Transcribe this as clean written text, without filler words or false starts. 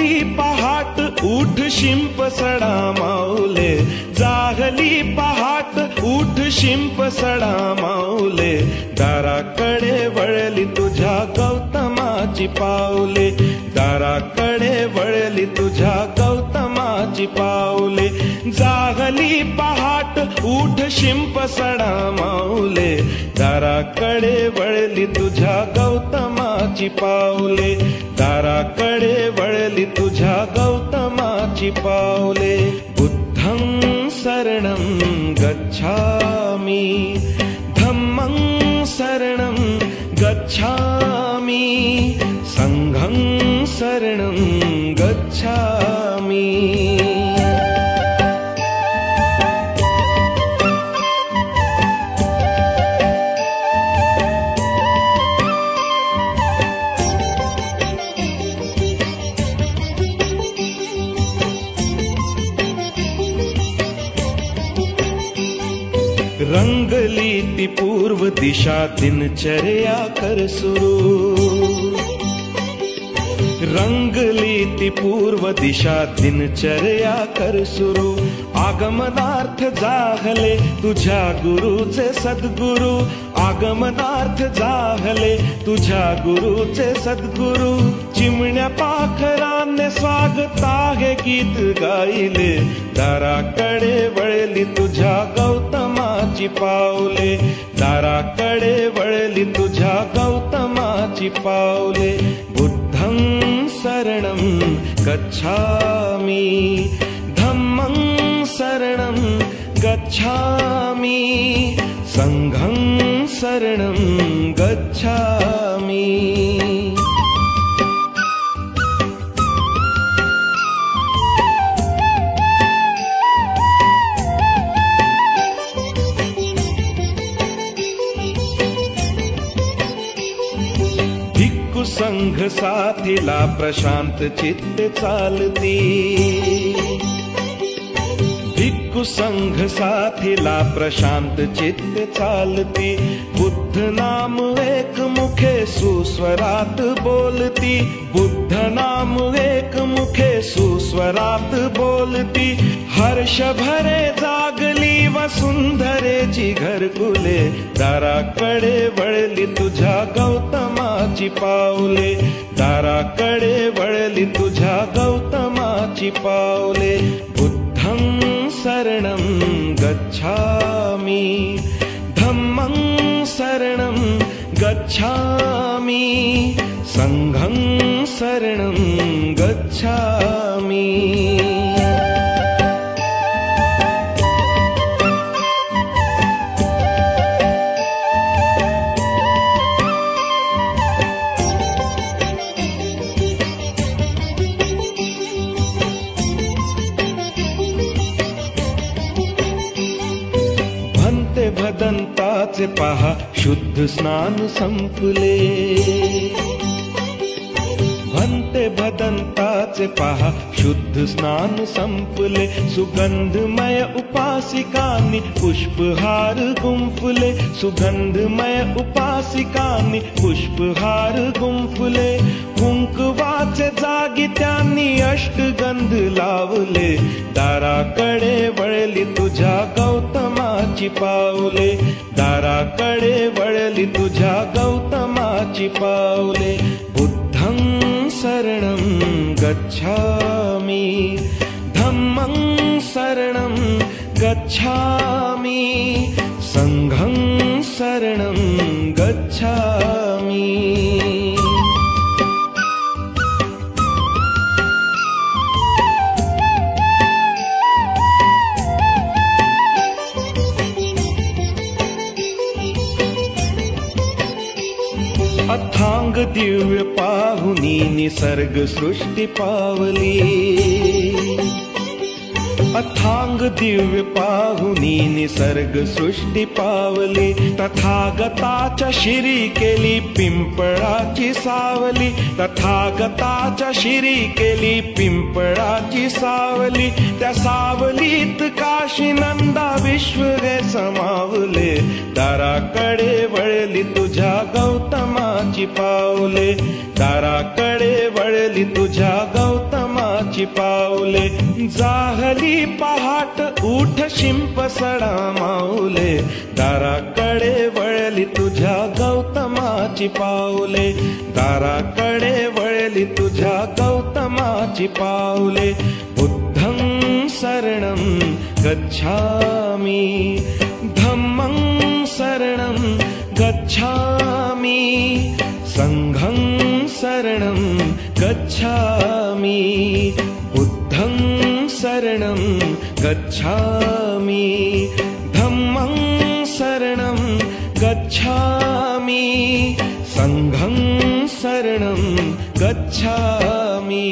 जागली पहाट उठ शिंप सडा माऊले, जागली पहाट उठ शिंप सडा माऊले, दाराकडे वळली तुझ्या गौतमाची पाऊले, दाराकडे वळली तुझ्या गौतमाची पाऊले, जागली पहाट उठ शिंप सडा माऊले, दाराकडे वळली तुझ्या गौतमाची पाऊले, दाराकडे वळली तुझ्या गौतमाची पाऊले. बुद्धं शरणं गच्छामि, धम्मं शरणं गच्छामि, संघं शरणं गच्छामि. रंगली ती पूर्व दिशा दिनचर्या कर सुरू, रंगली ती पूर्व दिशा दिनचर्या कर सुरू, आगमनार्थ जाहले तुझ्या गुरुचे सद्गुरु, आगमनार्थ जाहले तुझ्या गुरुचे सद्गुरु, चिमण्या पाखराने स्वागत आहे गीत गायले, दाराकडे वळली तुझ्या गौतमाची पाऊले, दाराकडे वळली तुझ्या गौतमाची पाऊले. बुद्धं शरणं गच्छामि, धम्मं शरणं गच्छामि, संघं शरणं गच्छामि. भिक्खू संघ साथीला प्रशांत चित्ते चालती, भिक्खू संघ साथीला प्रशांत चित्ते चालती, बुद्ध नाम एक मुखे सुस्वरात बोलती, बुद्ध नाम एक मुखे सुस्वरात बोलती, हर्ष भरे जागली वसुंधरेची घरकुले, दाराकडे वळली तुझ्या गौतमाची पाऊले, दाराकडे वळली तुझ्या गौतमाची पाऊले. बुद्धं शरणं गच्छामि, धम्मं शरणं गच्छामि, संघं शरणं गच्छामि. भदंताचे पहा शुद्ध स्नान संपले, भन्ते भदंताचे पहा शुद्ध स्नान संपले, सुगंधमय उपासिकांनी पुष्पहार गुंफले, सुगंधमय उपासिकांनी पुष्पहार गुंफले, कुंकवाचे जागी त्यांनी अष्टगंध लावले, दाराकडे वळली तुझ्या गौतमाची पाऊले, दाराकडे वळली तुझ्या गौतमाची पाऊले. बुद्धं शरणं गच्छामि, धम्मं शरणं गच्छामि, संघं शरणं गच्छामि. अथांग दिव्य पाहुनी निसर्ग सृष्टी पावली, अथांग दिव्य पाहुनी निसर्ग सृष्टी पावली, तथागताच्या शिरी केली पिंपळाची सावली, तथागताच्या शिरी केली पिंपळाची सावली, त्या सावलीत काशी नंदा विश्व गे समावले, दाराकडे वळली तुझ्या गौतमाची पावले, दाराकडे वळली तुझ्या गौतमा उत्तमाची पाऊले जाहली पहाट उठ शिंप सडा माऊले दाराकडे वळली तुझ्या गौतमाची पाऊले दाराकडे वळली तुझ्या गौतमाची पाऊले बुद्धं शरणं गच्छामि धम्मं शरणं गच्छामि संघं शरणं गच्छामि बुद्धं शरणं गच्छामि धम्मं शरणं गच्छामि संघं शरणं गच्छामि।